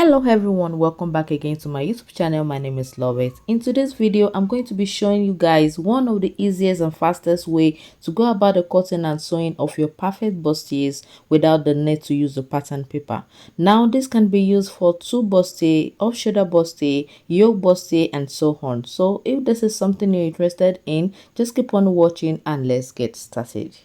Hello everyone, welcome back again to my YouTube channel. My name is Lovett. In today's video, I'm going to be showing you guys one of the easiest and fastest way to go about the cutting and sewing of your perfect bustiers without the need to use the pattern paper. Now this can be used for two bustier, off shoulder bustier, yoke bustier, and so on. So if this is something you're interested in, just keep on watching and let's get started.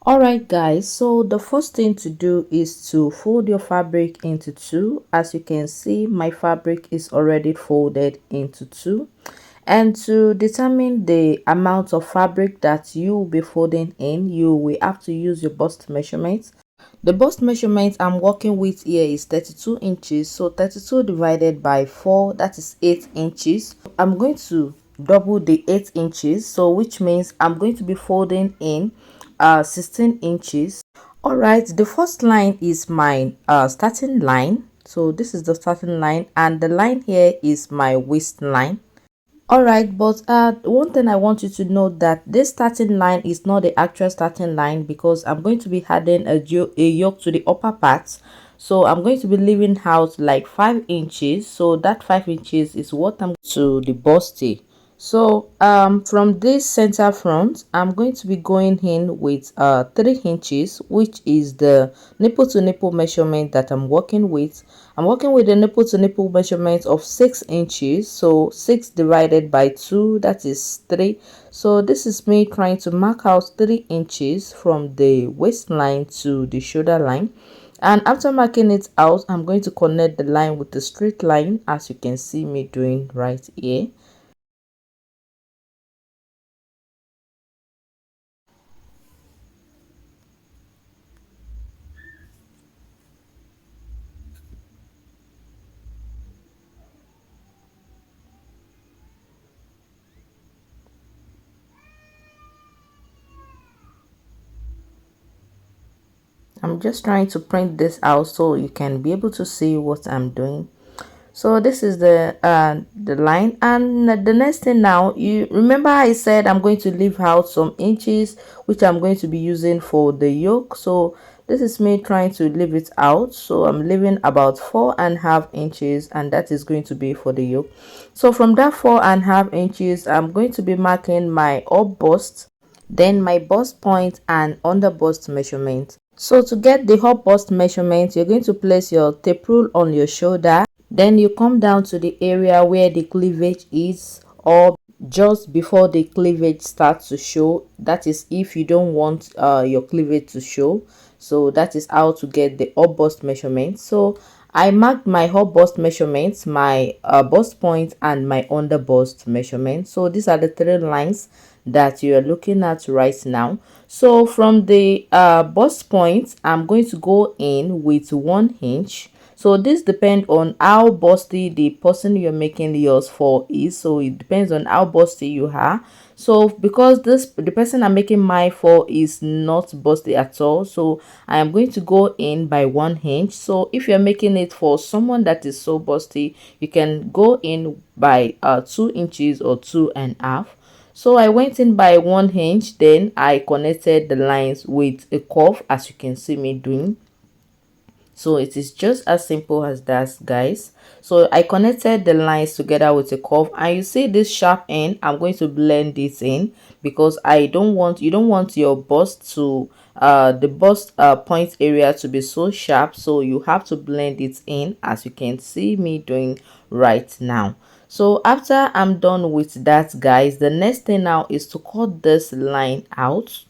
Alright guys, so the first thing to do is to fold your fabric into two. As you can see, my fabric is already folded into two. And to determine the amount of fabric that you will be folding in, you will have to use your bust measurements. The bust measurement I'm working with here is 32 inches. So 32 divided by 4, that is 8 inches. I'm going to double the 8 inches, so which means I'm going to be folding in 16 inches. All right, the first line is my starting line. So this is the starting line, and the line here is my waistline. All right, but one thing I want you to know that this starting line is not the actual starting line, because I'm going to be adding a yoke to the upper part. So I'm going to be leaving out like 5 inches. So that 5 inches is what I'm to the busty. So from this center front, I'm going to be going in with 3 inches, which is the nipple to nipple measurement that I'm working with. I'm working with the nipple to nipple measurement of 6 inches. So 6 divided by 2, that is 3. So this is me trying to mark out 3 inches from the waistline to the shoulder line. And after marking it out, I'm going to connect the line with the straight line, as you can see me doing right here. I'm just trying to print this out so you can be able to see what I'm doing. So this is the line, and the next thing, now you remember I said I'm going to leave out some inches which I'm going to be using for the yoke. So this is me trying to leave it out. So I'm leaving about 4.5 inches, and that is going to be for the yoke. So from that 4.5 inches, I'm going to be marking my up bust, then my bust point and under bust measurement. So to get the up bust measurement, you're going to place your tape rule on your shoulder. Then you come down to the area where the cleavage is, or just before the cleavage starts to show. That is if you don't want your cleavage to show. So that is how to get the up bust measurement. So I marked my up bust measurements, my bust point, and my under bust measurement. So these are the 3 lines that you are looking at right now. So from the bust point, I'm going to go in with 1 inch. So this depends on how busty the person you're making yours for is. So it depends on how busty you are. So because the person I'm making mine for is not busty at all, so I am going to go in by 1 inch. So if you're making it for someone that is so busty, you can go in by 2 inches or 2.5. So I went in by 1 inch, then I connected the lines with a curve, as you can see me doing. So it is just as simple as that, guys. So I connected the lines together with a curve, and you see this sharp end, I'm going to blend this in, because you don't want your bust to the bust point area to be so sharp. So you have to blend it in, as you can see me doing right now. So after I'm done with that, guys, the next thing now is to cut this line out.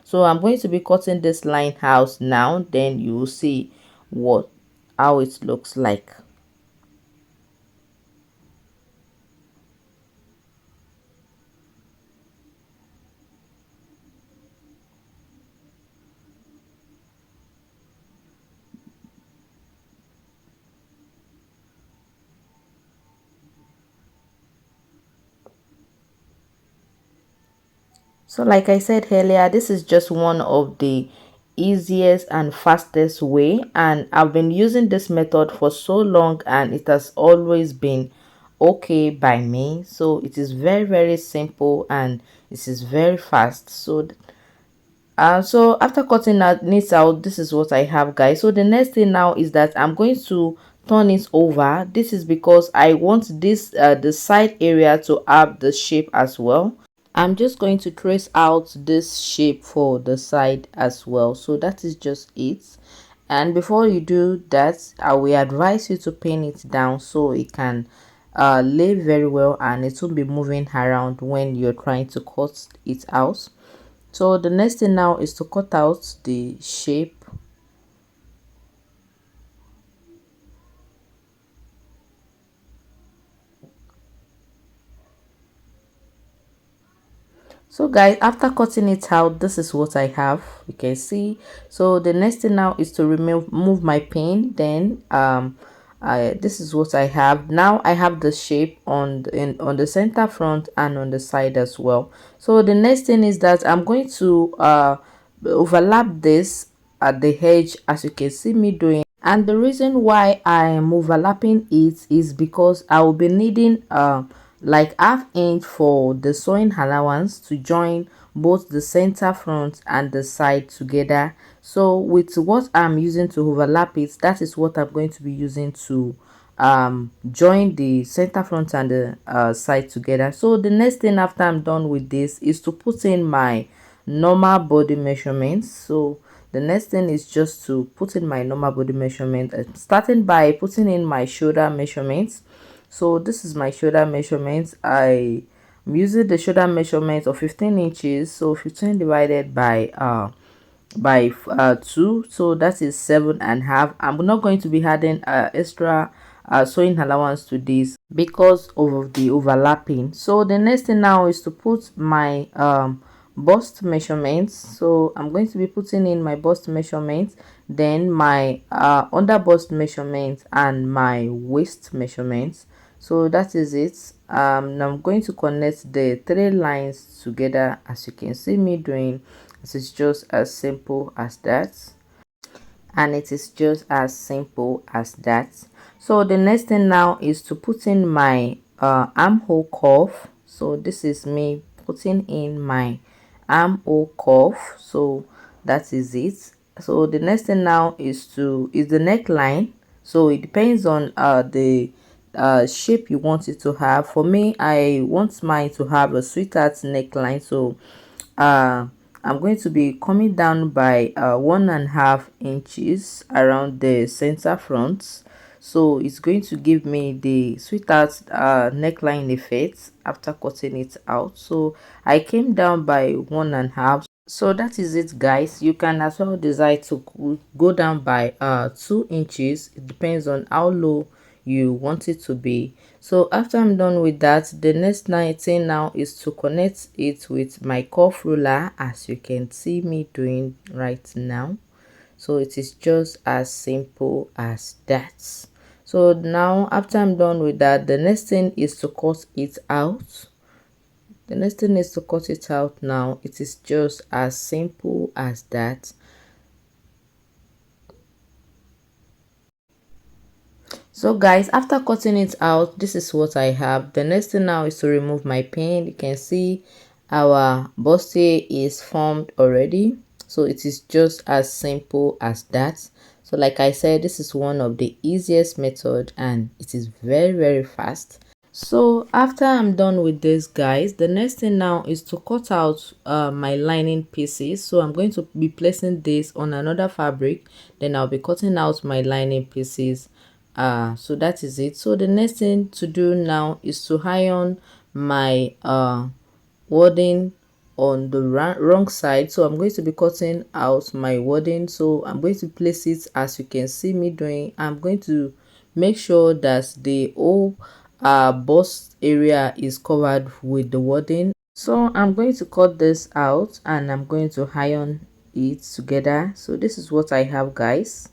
So I'm going to be cutting this line out now, then you will see how it looks like. So like I said earlier, this is just one of the easiest and fastest way, and I've been using this method for so long, and it has always been okay by me. So it is very simple, and this is very fast. So So after cutting that knit out, this is what I have, guys. So the next thing now is that I'm going to turn it over. This is because I want this the side area to have the shape as well. I'm just going to trace out this shape for the side as well. So that is just it. And before you do that, I will advise you to pin it down so it can lay very well and it won't be moving around when you're trying to cut it out. So the next thing now is to cut out the shape. So guys, after cutting it out, this is what I have. You can see. So the next thing now is to move my pin. Then this is what I have. Now I have the shape on on the center front and on the side as well. So the next thing is that I'm going to overlap this at the edge, as you can see me doing. And the reason why I am overlapping it is because I will be needing like ½ inch for the sewing allowance to join both the center front and the side together. So with what I'm using to overlap it, that is what I'm going to be using to join the center front and the side together. So the next thing after I'm done with this is to put in my normal body measurements. So the next thing is just to put in my normal body measurement, starting by putting in my shoulder measurements. So this is my shoulder measurement. I'm using the shoulder measurement of 15 inches. So 15 divided by 2, so that is 7.5. I'm not going to be adding extra sewing allowance to this because of the overlapping. So the next thing now is to put my bust measurements. So I'm going to be putting in my bust measurements, then my under bust measurements and my waist measurements. So that is it. Now I'm going to connect the 3 lines together, as you can see me doing. This is just as simple as that, and it is just as simple as that. So the next thing now is to put in my armhole cuff. So this is me putting in my armhole cuff. So that is it. So the next thing now is the neckline. So it depends on the shape you want it to have. For me, I want mine to have a sweetheart neckline. So I'm going to be coming down by 1.5 inches around the center front. So it's going to give me the sweetheart neckline effect after cutting it out. So I came down by 1.5. So that is it, guys. You can as well decide to go down by 2 inches. It depends on how low you want it to be. So after I'm done with that, the next thing now is to connect it with my cuff ruler, as you can see me doing right now. So it is just as simple as that. So now after I'm done with that, the next thing is to cut it out. The next thing is to cut it out. Now it is just as simple as that. So guys, after cutting it out, this is what I have. The next thing now is to remove my pin. You can see our bustier is formed already. So it is just as simple as that. So like I said, this is one of the easiest method and it is very fast. So after I'm done with this, guys, the next thing now is to cut out my lining pieces. So I'm going to be placing this on another fabric, then I'll be cutting out my lining pieces. So that is it. So the next thing to do now is to iron my wording on the wrong side. So I'm going to be cutting out my wording. So I'm going to place it as you can see me doing. I'm going to make sure that the whole bust area is covered with the wording. So I'm going to cut this out and I'm going to iron it together. So this is what I have, guys.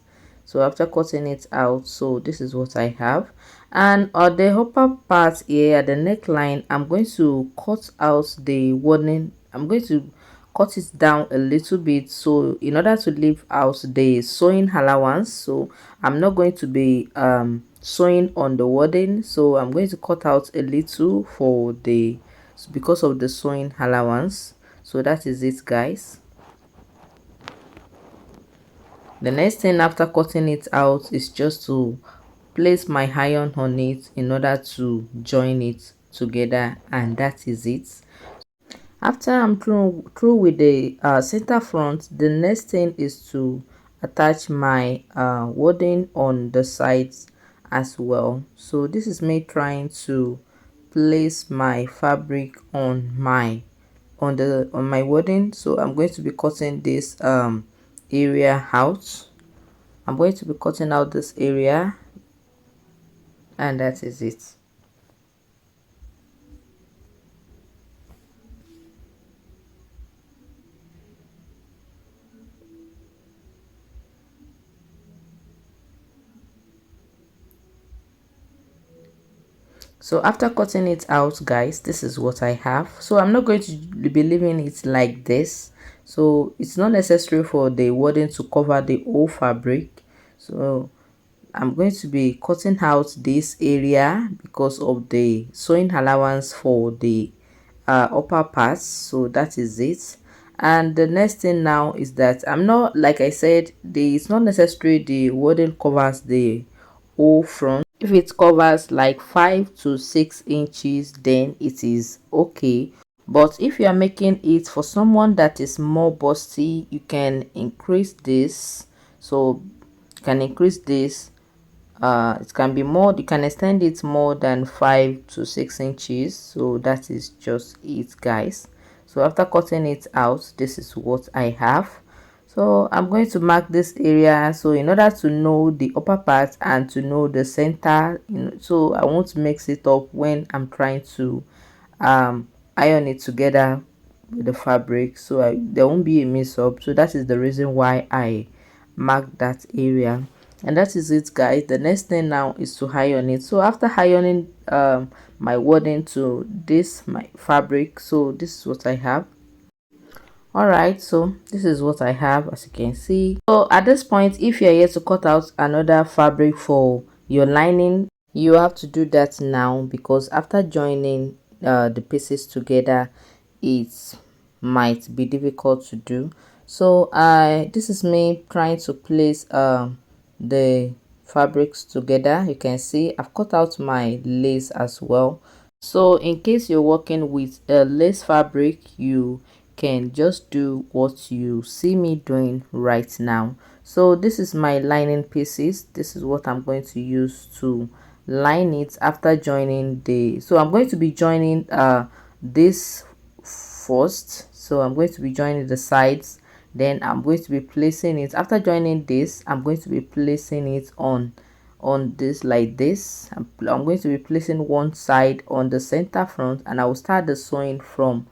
So after cutting it out, so this is what I have. And on the upper part here at the neckline, I'm going to cut out the wording. I'm going to cut it down a little bit, so in order to leave out the sewing allowance. So I'm not going to be sewing on the wording, so I'm going to cut out a little for the because of the sewing allowance. So that is it, guys. The next thing after cutting it out is just to place my iron on it in order to join it together, and that is it. After I'm through with the center front, the next thing is to attach my wording on the sides as well. So this is me trying to place my fabric on my wording. So I'm going to be cutting this area out. I'm going to be cutting out this area, and that is it. So after cutting it out, guys, this is what I have. So I'm not going to be leaving it like this. So it's not necessary for the wording to cover the whole fabric. So I'm going to be cutting out this area because of the sewing allowance for the upper parts. So that is it. And the next thing now is that I'm not, like I said, it's not necessary the wording covers the whole front. If it covers like 5 to 6 inches, then it is okay. But if you are making it for someone that is more busty, you can increase this. So you can increase this. It can be more, you can extend it more than 5 to 6 inches. So that is just it, guys. So after cutting it out, this is what I have. So I'm going to mark this area, so in order to know the upper part and to know the center, so I won't mix it up when I'm trying to iron it together with the fabric, so there won't be a mix up. So that is the reason why I mark that area. And that is it, guys. The next thing now is to iron it. So after ironing my wording to this my fabric, so this is what I have. All right, so this is what I have, as you can see. So at this point, if you're here to cut out another fabric for your lining, you have to do that now, because after joining the pieces together, it might be difficult to do. So this is me trying to place the fabrics together. You can see I've cut out my lace as well. So in case you're working with a lace fabric, you can just do what you see me doing right now. So this is my lining pieces. This is what I'm going to use to line it after joining the, so I'm going to be joining this first. So I'm going to be joining the sides, then I'm going to be placing it, after joining this, I'm going to be placing it on this like this. I'm going to be placing one side on the center front, and I will start the sewing from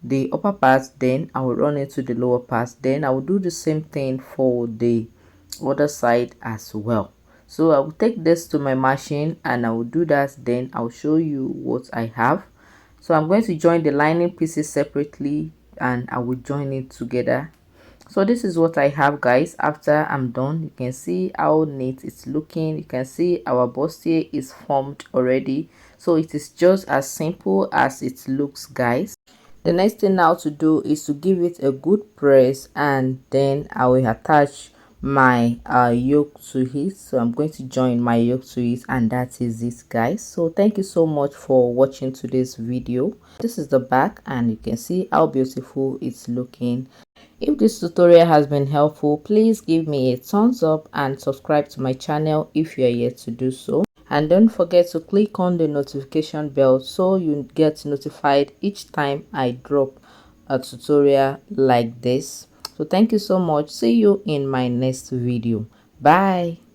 the upper part, then I will run into the lower part, then I will do the same thing for the other side as well. So I will take this to my machine and I will do that, then I'll show you what I have. So I'm going to join the lining pieces separately and I will join it together. So this is what I have, guys. After I'm done, you can see how neat it's looking. You can see our bustier is formed already. So it is just as simple as it looks, guys. The next thing now to do is to give it a good press, and then I will attach my yoke to it. So I'm going to join my yoke to it, and that is it, guys. So thank you so much for watching today's video. This is the back, and you can see how beautiful it's looking. If this tutorial has been helpful, please give me a thumbs up and subscribe to my channel if you are yet to do so. And don't forget to click on the notification bell so you get notified each time I drop a tutorial like this. So thank you so much. See you in my next video. Bye.